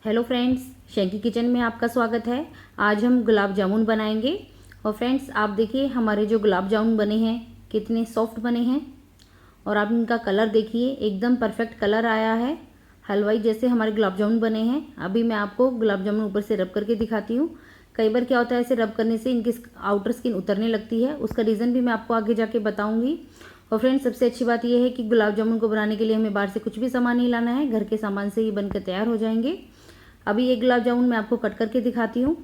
Hello friends, शैकी kitchen में आपका स्वागत है। आज हम गुलाब जामुन बनाएंगे। और फ्रेंड्स, आप देखिए हमारे जो गुलाब जामुन बने हैं कितने सॉफ्ट बने हैं। और आप इनका कलर देखिए, एकदम परफेक्ट कलर आया है। हलवाई जैसे हमारे गुलाब जामुन बने हैं। अभी मैं आपको गुलाब जामुन ऊपर से रब करके दिखाती हूँ। कई बार क्या होता है, ऐसे रब करने से इनकी आउटर स्किन उतरने लगती है। उसका रीज़न भी मैं आपको आगे जाके बताऊँगी। और फ्रेंड्स, सबसे अच्छी बात यह है कि गुलाब जामुन को बनाने के लिए हमें बाहर से कुछ भी सामान नहीं लाना है, घर के सामान से ही बनकर तैयार हो जाएंगे। अभी ये गुलाब जामुन मैं आपको कट करके दिखाती हूँ।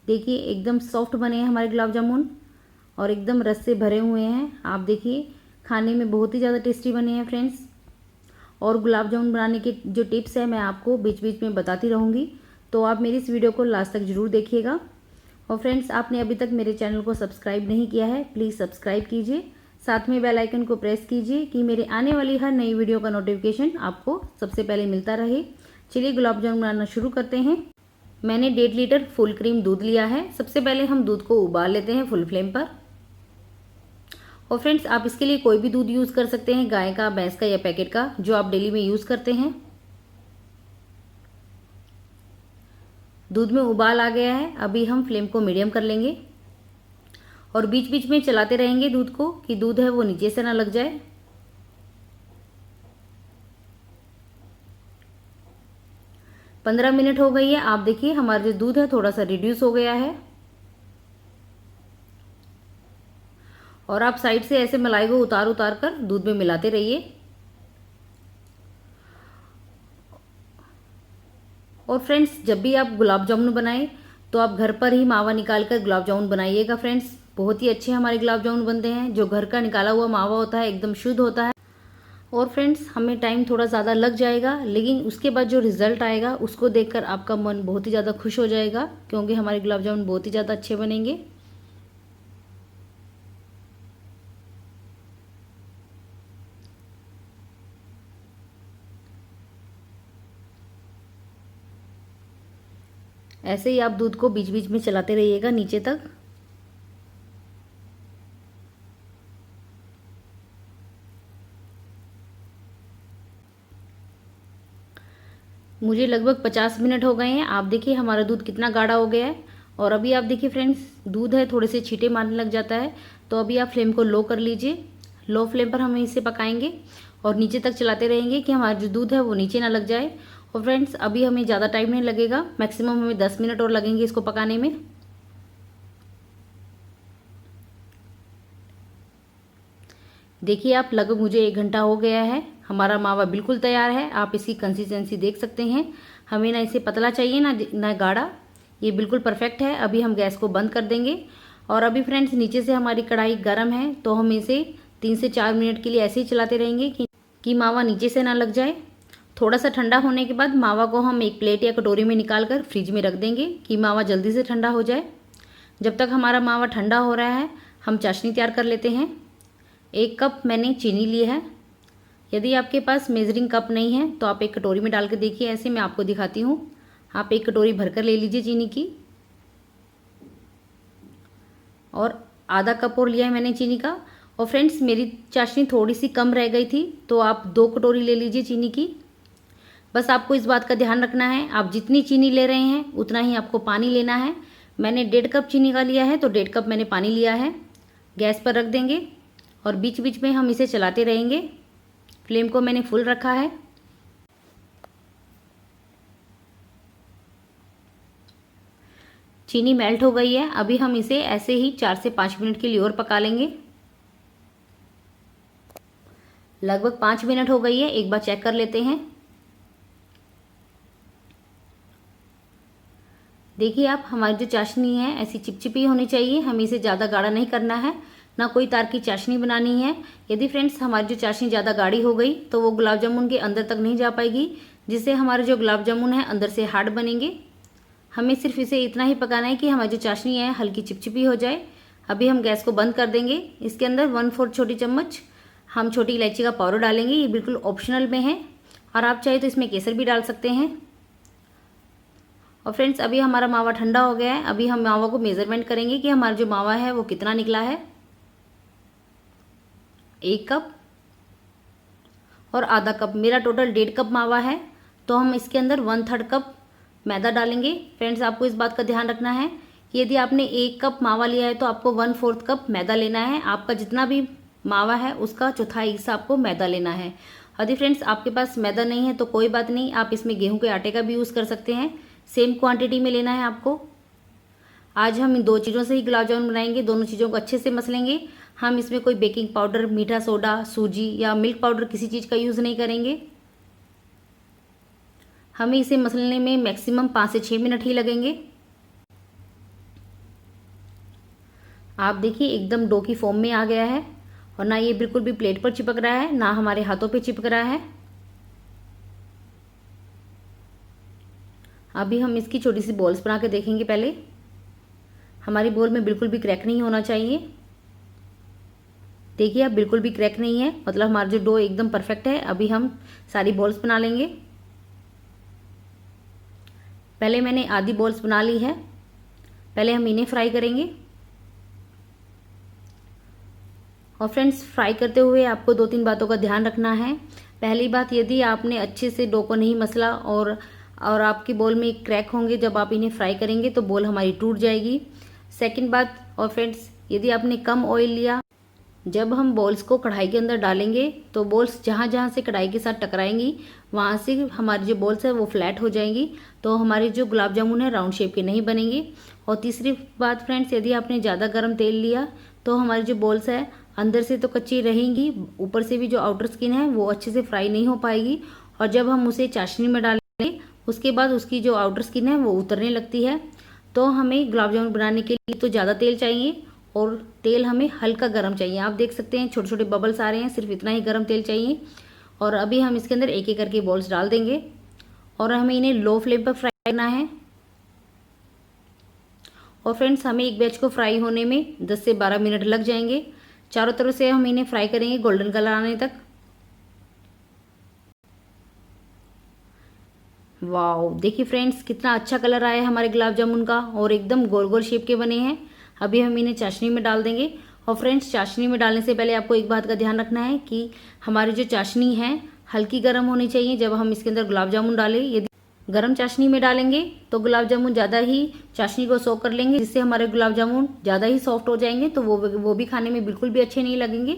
देखिए एकदम सॉफ्ट बने हैं हमारे गुलाब जामुन और एकदम रस से भरे हुए हैं। आप देखिए खाने में बहुत ही ज़्यादा टेस्टी बने हैं फ्रेंड्स। और गुलाब जामुन बनाने के जो टिप्स है मैं आपको बीच बीच में बताती रहूँगी, तो आप मेरी इस वीडियो को लास्ट तक ज़रूर देखिएगा। और फ्रेंड्स, आपने अभी तक मेरे चैनल को सब्सक्राइब नहीं किया है, प्लीज़ सब्सक्राइब कीजिए, साथ में बेल आइकन को प्रेस कीजिए कि मेरे आने वाली हर नई वीडियो का नोटिफिकेशन आपको सबसे पहले मिलता रहे। चलिए गुलाब जामुन बनाना शुरू करते हैं। मैंने 1.5 लीटर फुल क्रीम दूध लिया है। सबसे पहले हम दूध को उबाल लेते हैं फुल फ्लेम पर। और फ्रेंड्स, आप इसके लिए कोई भी दूध यूज़ कर सकते हैं, गाय का, भैंस का या पैकेट का, जो आप डेली में यूज़ करते हैं। दूध में उबाल आ गया है। अभी हम फ्लेम को मीडियम कर लेंगे और बीच बीच में चलाते रहेंगे दूध को कि दूध है वो नीचे से ना लग जाए। 15 मिनट हो गई है। आप देखिए हमारा जो दूध है थोड़ा सा रिड्यूस हो गया है। और आप साइड से ऐसे मलाई को उतार उतार कर दूध में मिलाते रहिए। और फ्रेंड्स, जब भी आप गुलाब जामुन बनाएं तो आप घर पर ही मावा निकाल कर गुलाब जामुन बनाइएगा फ्रेंड्स। बहुत ही अच्छे हमारे गुलाब जामुन बनते हैं। जो घर का निकाला हुआ मावा होता है एकदम शुद्ध होता है। और फ्रेंड्स, हमें टाइम थोड़ा ज़्यादा लग जाएगा, लेकिन उसके बाद जो रिज़ल्ट आएगा उसको देखकर आपका मन बहुत ही ज़्यादा खुश हो जाएगा, क्योंकि हमारे गुलाब जामुन बहुत ही ज़्यादा अच्छे बनेंगे। ऐसे ही आप दूध को बीच बीच में चलाते रहिएगा नीचे तक। मुझे लगभग 50 मिनट हो गए हैं। आप देखिए हमारा दूध कितना गाढ़ा हो गया है। और अभी आप देखिए फ्रेंड्स, दूध है थोड़े से छींटे मारने लग जाता है, तो अभी आप फ्लेम को लो कर लीजिए। लो फ्लेम पर हम इसे पकाएंगे और नीचे तक चलाते रहेंगे कि हमारा जो दूध है वो नीचे ना लग जाए। और फ्रेंड्स, अभी हमें ज़्यादा टाइम नहीं लगेगा, मैक्सिमम हमें 10 मिनट और लगेंगे इसको पकाने में। देखिए आप, लगभग मुझे 1 घंटा हो गया है। हमारा मावा बिल्कुल तैयार है। आप इसकी कंसिस्टेंसी देख सकते हैं। हमें ना इसे पतला चाहिए ना गाढ़ा। ये बिल्कुल परफेक्ट है। अभी हम गैस को बंद कर देंगे। और अभी फ्रेंड्स, नीचे से हमारी कढ़ाई गर्म है, तो हम इसे 3 से 4 मिनट के लिए ऐसे ही चलाते रहेंगे कि मावा नीचे से ना लग जाए। थोड़ा सा ठंडा होने के बाद मावा को हम एक प्लेट या कटोरी में निकाल कर फ्रिज में रख देंगे कि मावा जल्दी से ठंडा हो जाए। जब तक हमारा मावा ठंडा हो रहा है, हम चाशनी तैयार कर लेते हैं। 1 कप मैंने चीनी ली है। यदि आपके पास मेजरिंग कप नहीं है तो आप एक कटोरी में डाल के देखिए। ऐसे मैं आपको दिखाती हूँ। आप एक कटोरी भरकर ले लीजिए चीनी की। और आधा कप और लिया है मैंने चीनी का। और फ्रेंड्स, मेरी चाशनी थोड़ी सी कम रह गई थी, तो आप 2 कटोरी ले लीजिए चीनी की। बस आपको इस बात का ध्यान रखना है, आप जितनी चीनी ले रहे हैं उतना ही आपको पानी लेना है। मैंने 1.5 कप चीनी का लिया है, तो 1.5 कप मैंने पानी लिया है। गैस पर रख देंगे और बीच बीच में हम इसे चलाते रहेंगे। फ्लेम को मैंने फुल रखा है। चीनी मेल्ट हो गई है। अभी हम इसे ऐसे ही 4 से 5 मिनट के लिए और पका लेंगे। लगभग 5 मिनट हो गई है। एक बार चेक कर लेते हैं। देखिए आप, हमारी जो चाशनी है ऐसी चिपचिपी होनी चाहिए। हमें इसे ज़्यादा गाढ़ा नहीं करना है, ना कोई तार की चाशनी बनानी है। यदि फ्रेंड्स हमारी जो चाशनी ज़्यादा गाढ़ी हो गई तो वो गुलाब जामुन के अंदर तक नहीं जा पाएगी, जिससे हमारे जो गुलाब जामुन है अंदर से हार्ड बनेंगे। हमें सिर्फ इसे इतना ही पकाना है कि हमारी जो चाशनी है हल्की चिपचिपी हो जाए। अभी हम गैस को बंद कर देंगे। इसके अंदर 1/4 छोटी चम्मच हम छोटी इलायची का पाउडर डालेंगे। ये बिल्कुल ऑप्शनल में है और आप चाहे तो इसमें केसर भी डाल सकते हैं। और फ्रेंड्स, अभी हमारा मावा ठंडा हो गया है। अभी हम मावा को मेजरमेंट करेंगे कि हमारा जो मावा है वो कितना निकला है। 1 कप और आधा कप, मेरा टोटल 1.5 कप मावा है, तो हम इसके अंदर 1/3 कप मैदा डालेंगे। फ्रेंड्स आपको इस बात का ध्यान रखना है कि यदि आपने 1 कप मावा लिया है तो आपको 1/4 कप मैदा लेना है। आपका जितना भी मावा है उसका चौथाई हिस्सा आपको मैदा लेना है। यदि फ्रेंड्स आपके पास मैदा नहीं है तो कोई बात नहीं, आप इसमें गेहूं के आटे का भी यूज़ कर सकते हैं। सेम क्वांटिटी में लेना है आपको। आज हम इन 2 चीज़ों से ही गुलाब जामुन बनाएंगे। दोनों चीज़ों को अच्छे से मसलेंगे। हम इसमें कोई बेकिंग पाउडर, मीठा सोडा, सूजी या मिल्क पाउडर किसी चीज़ का यूज़ नहीं करेंगे। हमें इसे मसलने में मैक्सिमम 5 से 6 मिनट ही लगेंगे। आप देखिए एकदम डो की फॉर्म में आ गया है और ना ये बिल्कुल भी प्लेट पर चिपक रहा है, ना हमारे हाथों पे चिपक रहा है। अभी हम इसकी छोटी सी बॉल्स बना के देखेंगे। पहले हमारी बॉल में बिल्कुल भी क्रैक नहीं होना चाहिए। देखिए अब बिल्कुल भी क्रैक नहीं है, मतलब हमारा जो डो एकदम परफेक्ट है। अभी हम सारी बॉल्स बना लेंगे। पहले मैंने आधी बॉल्स बना ली है। पहले हम इन्हें फ्राई करेंगे। और फ्रेंड्स फ्राई करते हुए आपको 2-3 बातों का ध्यान रखना है। पहली बात, यदि आपने अच्छे से डो को नहीं मसला और आपकी बॉल में क्रैक होंगे जब आप इन्हें फ्राई करेंगे तो बॉल हमारी टूट जाएगी। सेकंड बात, और फ्रेंड्स यदि आपने कम ऑयल लिया, जब हम बॉल्स को कढ़ाई के अंदर डालेंगे तो बॉल्स जहाँ जहाँ से कढ़ाई के साथ टकराएंगी वहाँ से हमारी जो बॉल्स है वो फ्लैट हो जाएंगी, तो हमारे जो गुलाब जामुन है राउंड शेप के नहीं बनेंगे। और तीसरी बात फ्रेंड्स, यदि आपने ज़्यादा गर्म तेल लिया तो हमारी जो बॉल्स है अंदर से तो कच्ची रहेंगी, ऊपर से भी जो आउटर स्किन है वो अच्छे से फ्राई नहीं हो पाएगी। और जब हम उसे चाशनी में डालेंगे उसके बाद उसकी जो आउटर स्किन है वो उतरने लगती है। तो हमें गुलाब जामुन बनाने के लिए तो ज़्यादा तेल चाहिए और तेल हमें हल्का गर्म चाहिए। आप देख सकते हैं छोटे छोटे बबल्स आ रहे हैं, सिर्फ इतना ही गर्म तेल चाहिए। और अभी हम इसके अंदर एक एक करके बॉल्स डाल देंगे और हमें इन्हें लो फ्लेम पर फ्राई करना है। और फ्रेंड्स हमें एक बैच को फ्राई होने में 10 से 12 मिनट लग जाएंगे। चारों तरफ से हम इन्हें फ्राई करेंगे गोल्डन कलर आने तक। वाओ, देखिए फ्रेंड्स कितना अच्छा कलर आया है हमारे गुलाब जामुन का और एकदम गोल गोल शेप के बने हैं। अभी हम इन्हें चाशनी में डाल देंगे। और फ्रेंड्स चाशनी में डालने से पहले आपको एक बात का ध्यान रखना है कि हमारी जो चाशनी है हल्की गर्म होनी चाहिए जब हम इसके अंदर गुलाब जामुन डालें। यदि गर्म चाशनी में डालेंगे तो गुलाब जामुन ज़्यादा ही चाशनी को सोक कर लेंगे, जिससे हमारे गुलाब जामुन ज़्यादा ही सॉफ्ट हो जाएंगे, तो वो भी खाने में बिल्कुल भी अच्छे नहीं लगेंगे।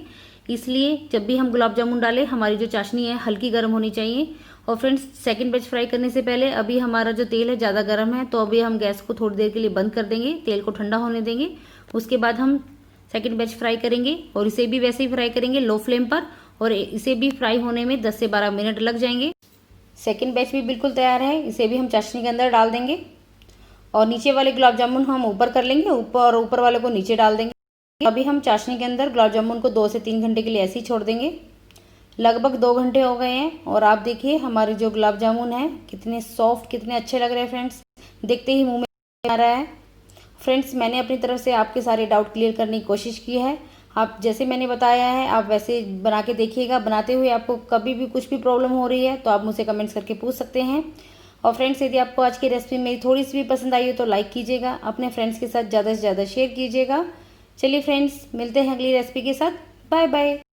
इसलिए जब भी हम गुलाब जामुन डालें हमारी जो चाशनी है हल्की गर्म होनी चाहिए। और फ्रेंड्स सेकंड बैच फ्राई करने से पहले अभी हमारा जो तेल है ज़्यादा गर्म है, तो अभी हम गैस को थोड़ी देर के लिए बंद कर देंगे, तेल को ठंडा होने देंगे। उसके बाद हम सेकंड बैच फ्राई करेंगे और इसे भी वैसे ही फ्राई करेंगे लो फ्लेम पर, और इसे भी फ्राई होने में 10 से 12 मिनट लग जाएंगे। सेकंड बैच भी बिल्कुल तैयार है, इसे भी हम चाशनी के अंदर डाल देंगे और नीचे वाले गुलाब जामुन हम ऊपर कर लेंगे, ऊपर वाले को नीचे डाल देंगे। अभी हम चाशनी के अंदर गुलाब जामुन को 2 से 3 घंटे के लिए ऐसे ही छोड़ देंगे। लगभग 2 घंटे हो गए हैं और आप देखिए हमारे जो गुलाब जामुन है कितने सॉफ्ट, कितने अच्छे लग रहे हैं फ्रेंड्स, देखते ही मुंह में आ रहा है। फ्रेंड्स मैंने अपनी तरफ से आपके सारे डाउट क्लियर करने की कोशिश की है। आप जैसे मैंने बताया है आप वैसे बना के देखिएगा। बनाते हुए आपको कभी भी कुछ भी प्रॉब्लम हो रही है तो आप मुझसे कमेंट्स करके पूछ सकते हैं। और फ्रेंड्स यदि आपको आज की रेसिपी मेरी थोड़ी सी भी पसंद आई हो तो लाइक कीजिएगा, अपने फ्रेंड्स के साथ ज़्यादा से ज़्यादा शेयर कीजिएगा। चलिए फ्रेंड्स मिलते हैं अगली रेसिपी के साथ। Bye bye.